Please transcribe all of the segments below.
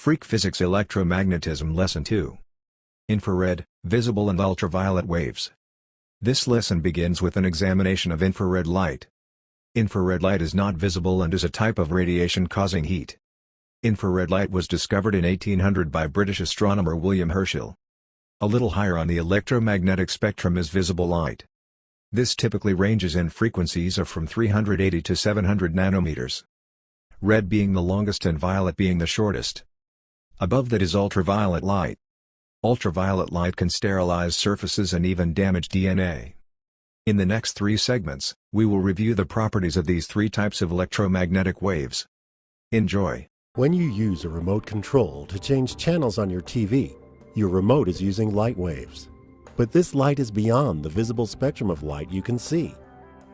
Freak Physics Electromagnetism Lesson 2. Infrared, Visible and Ultraviolet Waves. This lesson begins with an examination of infrared light. Infrared light is not visible and is a type of radiation causing heat. Infrared light was discovered in 1800 by British astronomer William Herschel. A little higher on the electromagnetic spectrum is visible light. This typically ranges in frequencies of from 380 to 700 nanometers. Red being the longest and violet being the shortest. Above that is ultraviolet light. Ultraviolet light can sterilize surfaces and even damage DNA. In the next 3 segments, we will review the properties of these 3 types of electromagnetic waves. Enjoy. When you use a remote control to change channels on your TV, your remote is using light waves. But this light is beyond the visible spectrum of light you can see.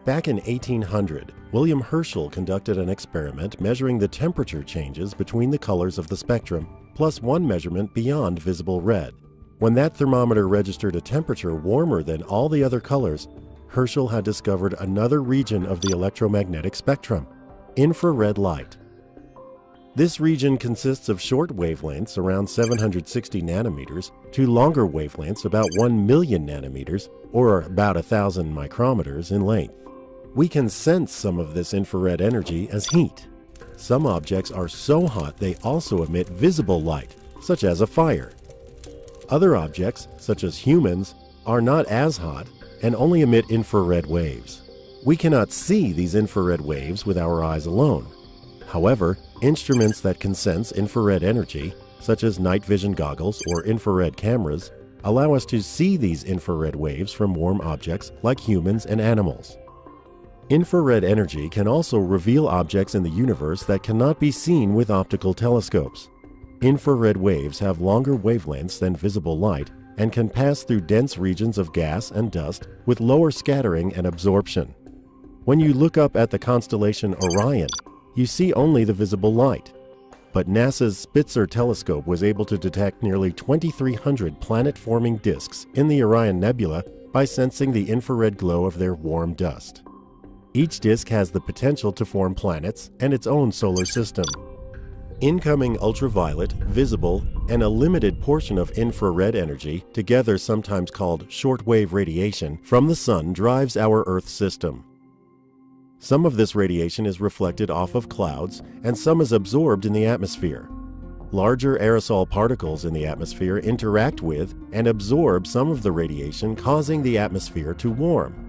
Back in 1800, William Herschel conducted an experiment measuring the temperature changes between the colors of the spectrum, plus one measurement beyond visible red. When that thermometer registered a temperature warmer than all the other colors, Herschel had discovered another region of the electromagnetic spectrum: infrared light. This region consists of short wavelengths around 760 nanometers to longer wavelengths about 1 million nanometers, or about 1,000 micrometers in length. We can sense some of this infrared energy as heat. Some objects are so hot they also emit visible light, such as a fire. Other objects, such as humans, are not as hot and only emit infrared waves. We cannot see these infrared waves with our eyes alone. However, instruments that can sense infrared energy, such as night vision goggles or infrared cameras, allow us to see these infrared waves from warm objects like humans and animals. Infrared energy can also reveal objects in the universe that cannot be seen with optical telescopes. Infrared waves have longer wavelengths than visible light and can pass through dense regions of gas and dust with lower scattering and absorption. When you look up at the constellation Orion, you see only the visible light. But NASA's Spitzer telescope was able to detect nearly 2,300 planet-forming disks in the Orion Nebula by sensing the infrared glow of their warm dust. Each disk has the potential to form planets and its own solar system. Incoming ultraviolet, visible, and a limited portion of infrared energy, together sometimes called shortwave radiation, from the Sun drives our Earth system. Some of this radiation is reflected off of clouds, and some is absorbed in the atmosphere. Larger aerosol particles in the atmosphere interact with and absorb some of the radiation, causing the atmosphere to warm.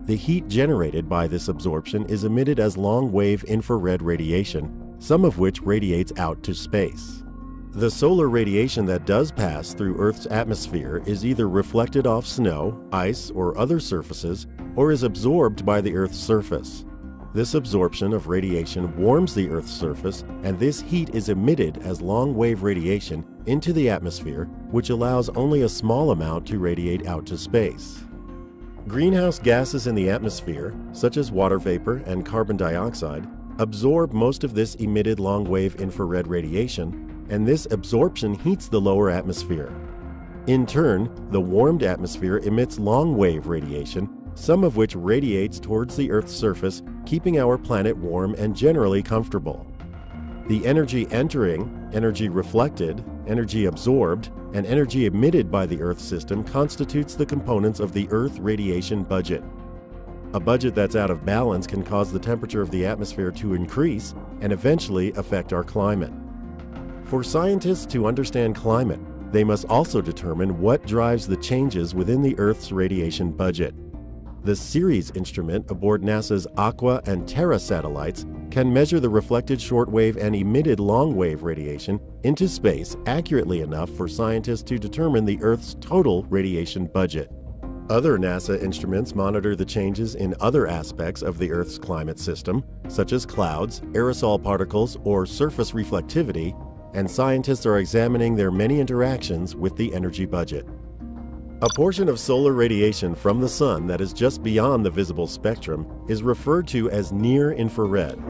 The heat generated by this absorption is emitted as long-wave infrared radiation, some of which radiates out to space. The solar radiation that does pass through Earth's atmosphere is either reflected off snow, ice, or other surfaces, or is absorbed by the Earth's surface. This absorption of radiation warms the Earth's surface, and this heat is emitted as long-wave radiation into the atmosphere, which allows only a small amount to radiate out to space. Greenhouse gases in the atmosphere, such as water vapor and carbon dioxide, absorb most of this emitted long-wave infrared radiation, and this absorption heats the lower atmosphere. In turn, the warmed atmosphere emits long-wave radiation, some of which radiates towards the Earth's surface, keeping our planet warm and generally comfortable. The energy entering, energy reflected, energy absorbed, and energy emitted by the Earth system constitutes the components of the Earth radiation budget. A budget that's out of balance can cause the temperature of the atmosphere to increase and eventually affect our climate. For scientists to understand climate, they must also determine what drives the changes within the Earth's radiation budget. The Ceres instrument aboard NASA's Aqua and Terra satellites can measure the reflected shortwave and emitted long-wave radiation into space accurately enough for scientists to determine the Earth's total radiation budget. Other NASA instruments monitor the changes in other aspects of the Earth's climate system, such as clouds, aerosol particles, or surface reflectivity, and scientists are examining their many interactions with the energy budget. A portion of solar radiation from the Sun that is just beyond the visible spectrum is referred to as near-infrared.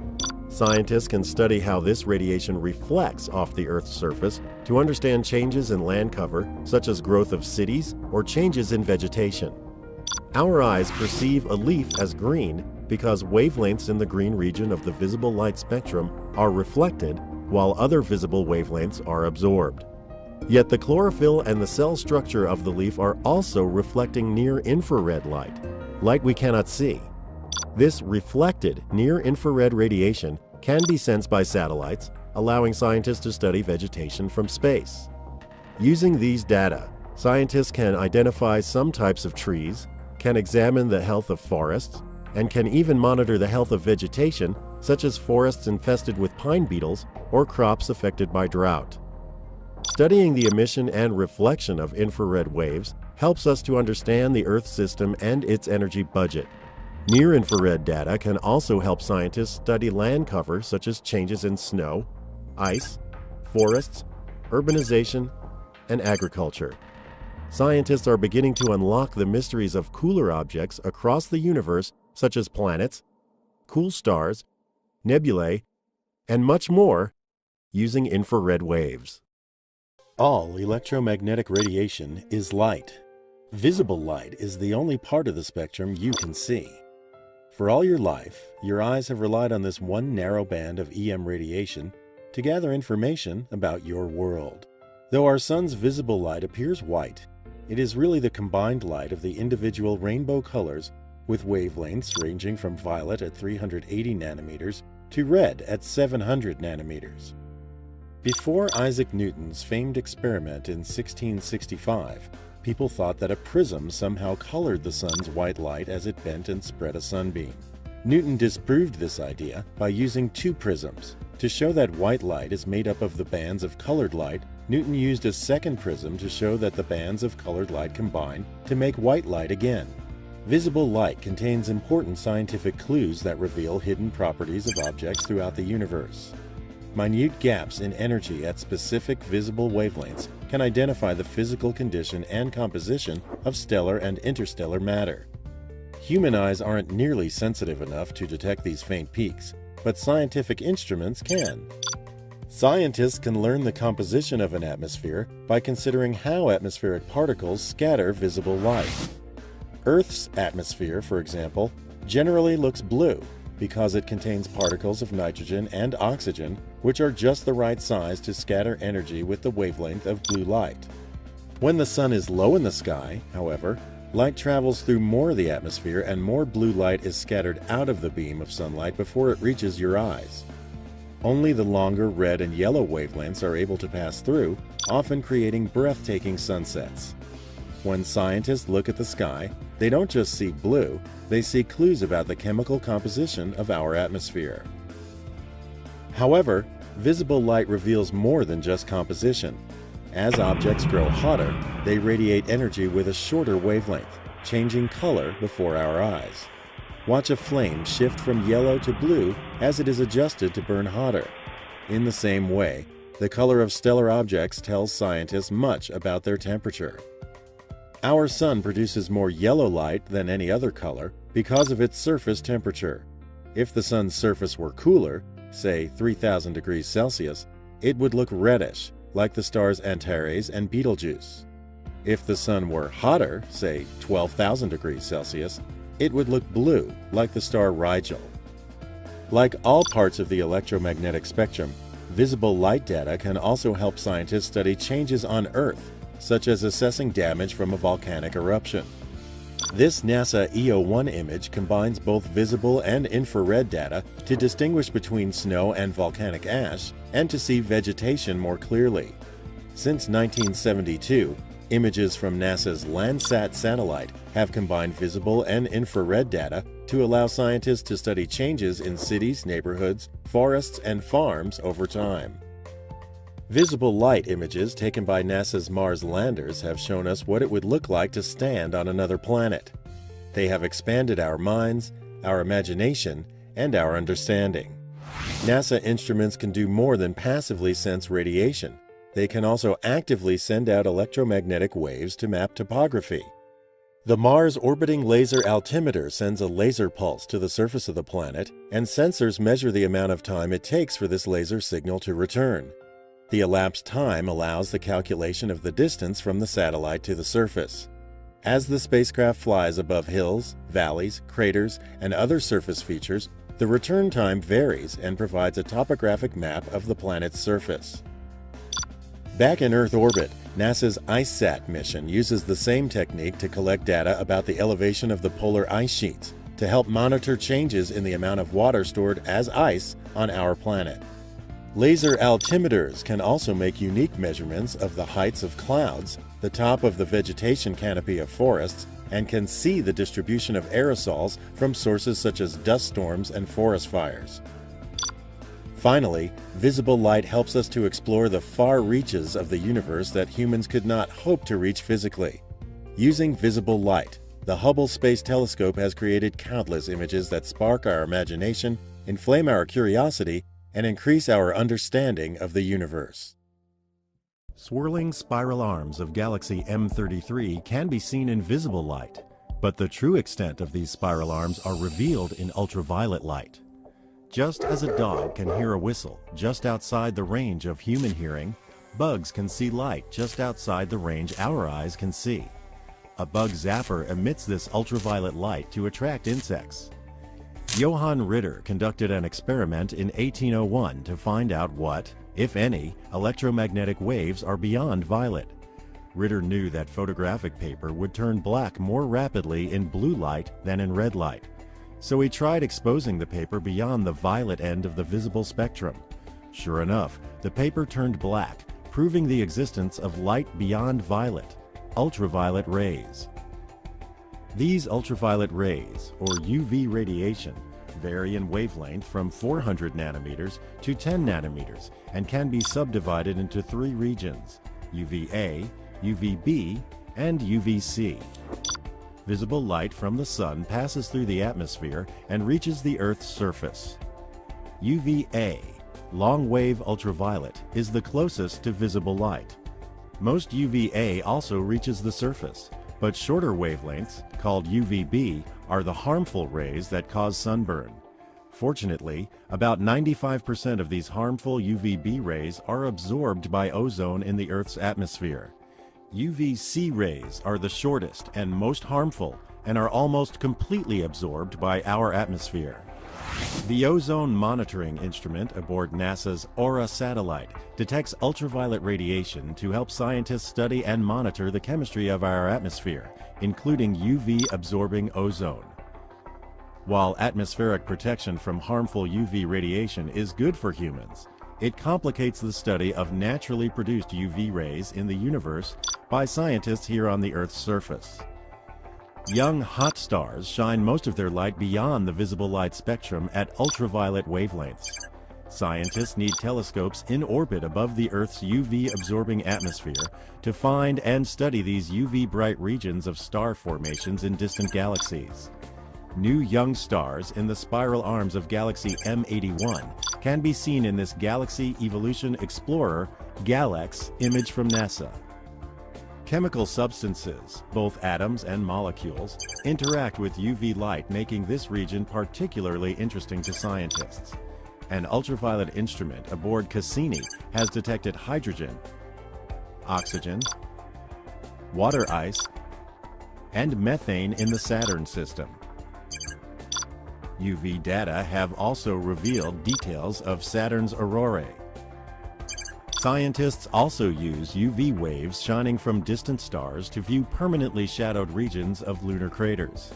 Scientists can study how this radiation reflects off the Earth's surface to understand changes in land cover, such as growth of cities or changes in vegetation. Our eyes perceive a leaf as green because wavelengths in the green region of the visible light spectrum are reflected, while other visible wavelengths are absorbed. Yet the chlorophyll and the cell structure of the leaf are also reflecting near-infrared light, light we cannot see. This reflected near-infrared radiation can be sensed by satellites, allowing scientists to study vegetation from space. Using these data, scientists can identify some types of trees, can examine the health of forests, and can even monitor the health of vegetation, such as forests infested with pine beetles or crops affected by drought. Studying the emission and reflection of infrared waves helps us to understand the Earth system and its energy budget. Near-infrared data can also help scientists study land cover such as changes in snow, ice, forests, urbanization, and agriculture. Scientists are beginning to unlock the mysteries of cooler objects across the universe such as planets, cool stars, nebulae, and much more using infrared waves. All electromagnetic radiation is light. Visible light is the only part of the spectrum you can see. For all your life, your eyes have relied on this one narrow band of EM radiation to gather information about your world. Though our sun's visible light appears white, it is really the combined light of the individual rainbow colors with wavelengths ranging from violet at 380 nanometers to red at 700 nanometers. Before Isaac Newton's famed experiment in 1665, people thought that a prism somehow colored the sun's white light as it bent and spread a sunbeam. Newton disproved this idea by using two prisms. To show that white light is made up of the bands of colored light, Newton used a second prism to show that the bands of colored light combine to make white light again. Visible light contains important scientific clues that reveal hidden properties of objects throughout the universe. Minute gaps in energy at specific visible wavelengths can identify the physical condition and composition of stellar and interstellar matter. Human eyes aren't nearly sensitive enough to detect these faint peaks, but scientific instruments can. Scientists can learn the composition of an atmosphere by considering how atmospheric particles scatter visible light. Earth's atmosphere, for example, generally looks blue because it contains particles of nitrogen and oxygen, which are just the right size to scatter energy with the wavelength of blue light. When the sun is low in the sky, however, light travels through more of the atmosphere and more blue light is scattered out of the beam of sunlight before it reaches your eyes. Only the longer red and yellow wavelengths are able to pass through, often creating breathtaking sunsets. When scientists look at the sky, they don't just see blue, they see clues about the chemical composition of our atmosphere. However, visible light reveals more than just composition. As objects grow hotter, they radiate energy with a shorter wavelength, changing color before our eyes. Watch a flame shift from yellow to blue as it is adjusted to burn hotter. In the same way, the color of stellar objects tells scientists much about their temperature. Our sun produces more yellow light than any other color because of its surface temperature. If the sun's surface were cooler, say 3,000 degrees Celsius, it would look reddish, like the stars Antares and Betelgeuse. If the sun were hotter, say 12,000 degrees Celsius, it would look blue, like the star Rigel. Like all parts of the electromagnetic spectrum, visible light data can also help scientists study changes on Earth, such as assessing damage from a volcanic eruption. This NASA EO1 image combines both visible and infrared data to distinguish between snow and volcanic ash and to see vegetation more clearly. Since 1972, images from NASA's Landsat satellite have combined visible and infrared data to allow scientists to study changes in cities, neighborhoods, forests, and farms over time. Visible light images taken by NASA's Mars landers have shown us what it would look like to stand on another planet. They have expanded our minds, our imagination, and our understanding. NASA instruments can do more than passively sense radiation. They can also actively send out electromagnetic waves to map topography. The Mars Orbiting Laser Altimeter sends a laser pulse to the surface of the planet, and sensors measure the amount of time it takes for this laser signal to return. The elapsed time allows the calculation of the distance from the satellite to the surface. As the spacecraft flies above hills, valleys, craters, and other surface features, The return time varies and provides a topographic map of the planet's surface. Back in Earth orbit, NASA's ICESat mission uses the same technique to collect data about the elevation of the polar ice sheets to help monitor changes in the amount of water stored as ice on our planet. Laser altimeters can also make unique measurements of the heights of clouds, the top of the vegetation canopy of forests, and can see the distribution of aerosols from sources such as dust storms and forest fires. Finally, visible light helps us to explore the far reaches of the universe that humans could not hope to reach physically. Using visible light, the Hubble Space Telescope has created countless images that spark our imagination, inflame our curiosity, and increase our understanding of the universe. Swirling spiral arms of galaxy M33 can be seen in visible light, but the true extent of these spiral arms are revealed in ultraviolet light. Just as a dog can hear a whistle just outside the range of human hearing, bugs can see light just outside the range our eyes can see. A bug zapper emits this ultraviolet light to attract insects. Johann Ritter conducted an experiment in 1801 to find out what, if any, electromagnetic waves are beyond violet. Ritter knew that photographic paper would turn black more rapidly in blue light than in red light. So he tried exposing the paper beyond the violet end of the visible spectrum. Sure enough, the paper turned black, proving the existence of light beyond violet, ultraviolet rays. These ultraviolet rays, or UV radiation, vary in wavelength from 400 nanometers to 10 nanometers and can be subdivided into three regions: UVA, UVB, and UVC. Visible light from the sun passes through the atmosphere and reaches the Earth's surface. UVA, long-wave ultraviolet, is the closest to visible light. Most UVA also reaches the surface, but shorter wavelengths, called UVB, are the harmful rays that cause sunburn. Fortunately, about 95% of these harmful UVB rays are absorbed by ozone in the Earth's atmosphere. UVC rays are the shortest and most harmful and are almost completely absorbed by our atmosphere. The ozone monitoring instrument aboard NASA's Aura satellite detects ultraviolet radiation to help scientists study and monitor the chemistry of our atmosphere, including UV-absorbing ozone. While atmospheric protection from harmful UV radiation is good for humans, it complicates the study of naturally produced UV rays in the universe by scientists here on the Earth's surface. Young hot stars shine most of their light beyond the visible light spectrum at ultraviolet wavelengths. Scientists need telescopes in orbit above the Earth's UV-absorbing atmosphere to find and study these UV-bright regions of star formations in distant galaxies. New young stars in the spiral arms of galaxy M81 can be seen in this Galaxy Evolution Explorer GALEX image from NASA. Chemical substances, both atoms and molecules, interact with UV light, making this region particularly interesting to scientists. An ultraviolet instrument aboard Cassini has detected hydrogen, oxygen, water ice, and methane in the Saturn system. UV data have also revealed details of Saturn's aurorae. Scientists also use UV waves shining from distant stars to view permanently shadowed regions of lunar craters.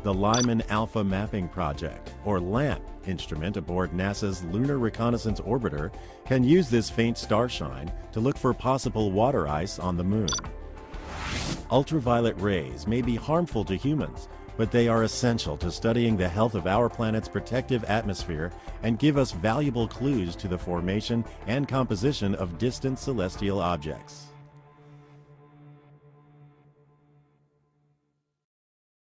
The Lyman Alpha Mapping Project, or LAMP, instrument aboard NASA's Lunar Reconnaissance Orbiter can use this faint starshine to look for possible water ice on the Moon. Ultraviolet rays may be harmful to humans, but they are essential to studying the health of our planet's protective atmosphere and give us valuable clues to the formation and composition of distant celestial objects.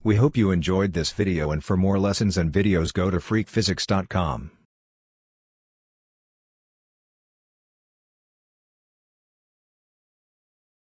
We hope you enjoyed this video, and for more lessons and videos go to freakphysics.com.